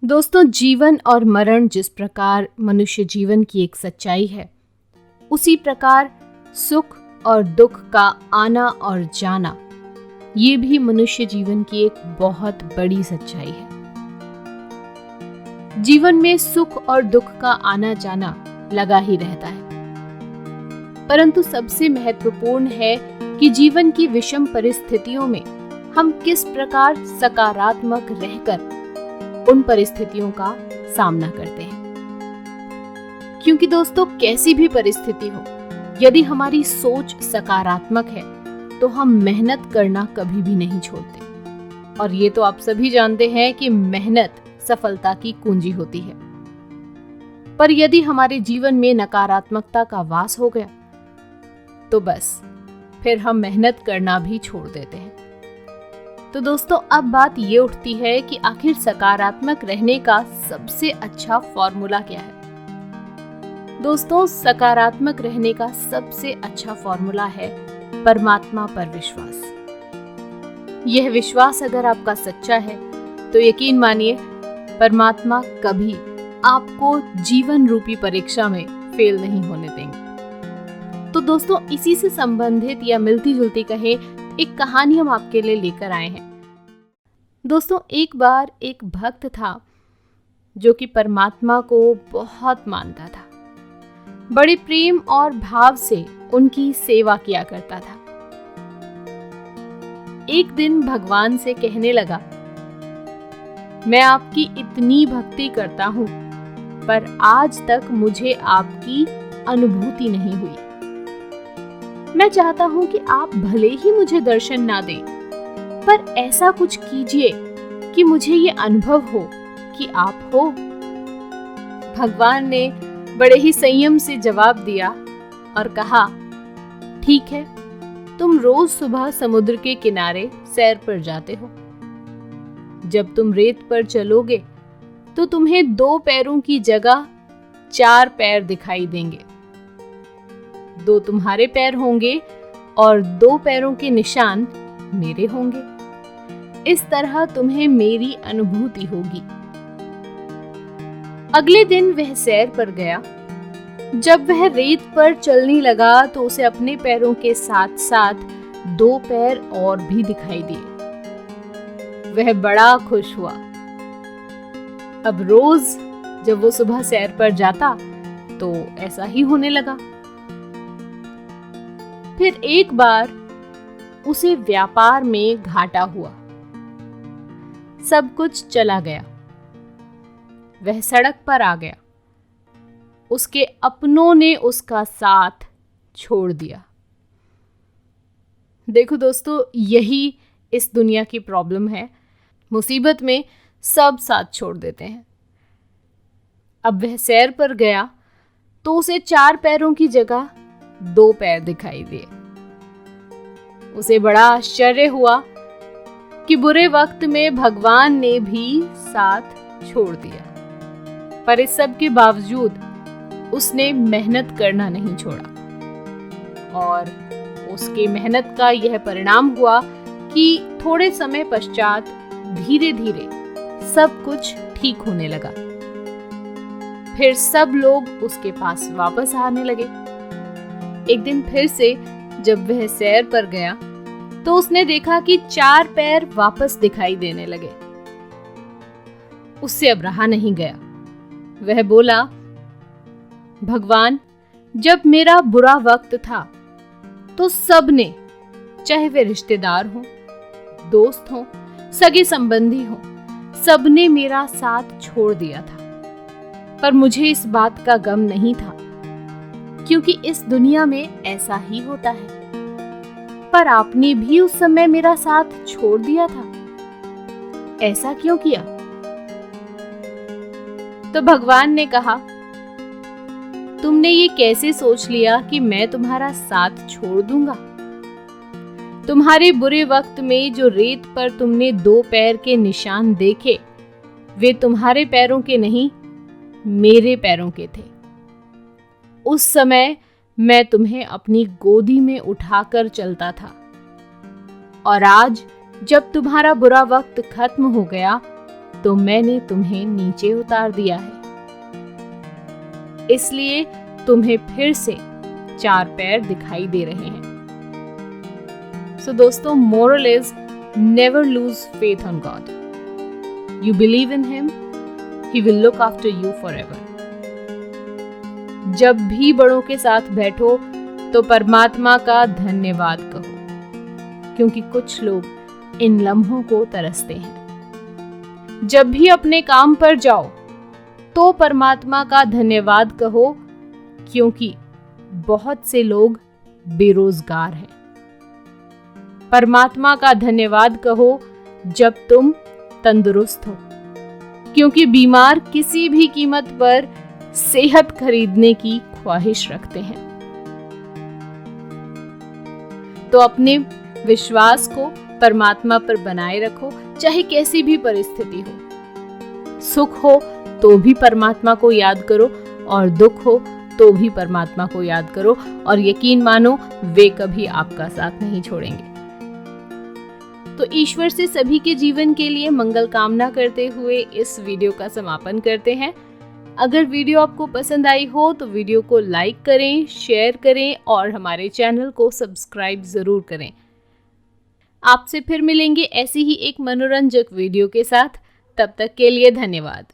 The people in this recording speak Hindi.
दोस्तों, जीवन और मरण जिस प्रकार मनुष्य जीवन की एक सच्चाई है, उसी प्रकार सुख और दुख का आना और जाना ये भी मनुष्य जीवन की एक बहुत बड़ी सच्चाई है। जीवन में सुख और दुख का आना जाना लगा ही रहता है, परंतु सबसे महत्वपूर्ण है कि जीवन की विषम परिस्थितियों में हम किस प्रकार सकारात्मक रहकर उन परिस्थितियों का सामना करते हैं। क्योंकि दोस्तों, कैसी भी परिस्थिति हो, यदि हमारी सोच सकारात्मक है तो हम मेहनत करना कभी भी नहीं छोड़ते। और ये तो आप सभी जानते हैं कि मेहनत सफलता की कुंजी होती है। पर यदि हमारे जीवन में नकारात्मकता का वास हो गया तो बस फिर हम मेहनत करना भी छोड़ देते हैं। तो दोस्तों, अब बात ये उठती है कि आखिर सकारात्मक रहने का सबसे अच्छा फॉर्मूला क्या है। दोस्तों, सकारात्मक रहने का सबसे अच्छा फॉर्मूला है परमात्मा पर विश्वास। यह विश्वास अगर आपका सच्चा है तो यकीन मानिए, परमात्मा कभी आपको जीवन रूपी परीक्षा में फेल नहीं होने देंगे। तो दोस्तों, इसी से संबंधित या मिलती जुलती कहे एक कहानी हम आपके लिए लेकर आए हैं। दोस्तों, एक बार एक भक्त था जो कि परमात्मा को बहुत मानता था। बड़े प्रेम और भाव से उनकी सेवा किया करता था। एक दिन भगवान से कहने लगा, मैं आपकी इतनी भक्ति करता हूं, पर आज तक मुझे आपकी अनुभूति नहीं हुई। मैं चाहता हूं कि आप भले ही मुझे दर्शन ना दें, पर ऐसा कुछ कीजिए कि मुझे ये अनुभव हो कि आप हो। भगवान ने बड़े ही संयम से जवाब दिया और कहा, ठीक है, तुम रोज सुबह समुद्र के किनारे सैर पर जाते हो। जब तुम रेत पर चलोगे तो तुम्हें 2 पैरों की जगह 4 पैर दिखाई देंगे। 2 तुम्हारे पैर होंगे और 2 पैरों के निशान मेरे होंगे। इस तरह तुम्हें मेरी अनुभूति होगी। अगले दिन वह सैर पर गया। जब वह रेत पर चलने लगा तो उसे अपने पैरों के साथ साथ 2 पैर और भी दिखाई दिए। वह बड़ा खुश हुआ। अब रोज जब वो सुबह सैर पर जाता तो ऐसा ही होने लगा। फिर एक बार उसे व्यापार में घाटा हुआ। सब कुछ चला गया। वह सड़क पर आ गया। उसके अपनों ने उसका साथ छोड़ दिया। देखो दोस्तों, यही इस दुनिया की प्रॉब्लम है। मुसीबत में सब साथ छोड़ देते हैं। अब वह सैर पर गया तो उसे 4 पैरों की जगह 2 पैर दिखाई दिए। उसे बड़ा आश्चर्य हुआ कि बुरे वक्त में भगवान ने भी साथ छोड़ दिया, पर इस सब के बावजूद उसने मेहनत करना नहीं छोड़ा। और उसके मेहनत का यह परिणाम हुआ कि थोड़े समय पश्चात धीरे धीरे सब कुछ ठीक होने लगा। फिर सब लोग उसके पास वापस आने लगे। एक दिन फिर से जब वह सैर पर गया तो उसने देखा कि 4 पैर वापस दिखाई देने लगे। उससे अब रहा नहीं गया। वह बोला, भगवान, जब मेरा बुरा वक्त था तो सबने, चाहे वे रिश्तेदार हों, दोस्त हों, सगे संबंधी हों, सबने मेरा साथ छोड़ दिया था। पर मुझे इस बात का गम नहीं था, क्योंकि इस दुनिया में ऐसा ही होता है। पर आपने भी उस समय मेरा साथ छोड़ दिया था। ऐसा क्यों किया? तो भगवान ने कहा, तुमने ये कैसे सोच लिया कि मैं तुम्हारा साथ छोड़ दूंगा? तुम्हारे बुरे वक्त में जो रेत पर तुमने 2 पैर के निशान देखे, वे तुम्हारे पैरों के नहीं, मेरे पैरों के थे। उस समय मैं तुम्हें अपनी गोदी में उठाकर चलता था। और आज जब तुम्हारा बुरा वक्त खत्म हो गया तो मैंने तुम्हें नीचे उतार दिया है, इसलिए तुम्हें फिर से 4 पैर दिखाई दे रहे हैं। सो दोस्तों, moral is never lose faith on God. You believe in him, he will look after you forever. जब भी बड़ों के साथ बैठो तो परमात्मा का धन्यवाद कहो, क्योंकि कुछ लोग इन लम्हों को तरसते हैं। जब भी अपने काम पर जाओ तो परमात्मा का धन्यवाद कहो, क्योंकि बहुत से लोग बेरोजगार हैं। परमात्मा का धन्यवाद कहो जब तुम तंदुरुस्त हो, क्योंकि बीमार किसी भी कीमत पर सेहत खरीदने की ख्वाहिश रखते हैं। तो अपने विश्वास को परमात्मा पर बनाए रखो, चाहे कैसी भी परिस्थिति हो। सुख हो तो भी परमात्मा को याद करो, और दुख हो तो भी परमात्मा को याद करो, और यकीन मानो वे कभी आपका साथ नहीं छोड़ेंगे। तो ईश्वर से सभी के जीवन के लिए मंगल कामना करते हुए इस वीडियो का समापन करते हैं। अगर वीडियो आपको पसंद आई हो तो वीडियो को लाइक करें, शेयर करें और हमारे चैनल को सब्सक्राइब जरूर करें। आपसे फिर मिलेंगे ऐसी ही एक मनोरंजक वीडियो के साथ। तब तक के लिए धन्यवाद।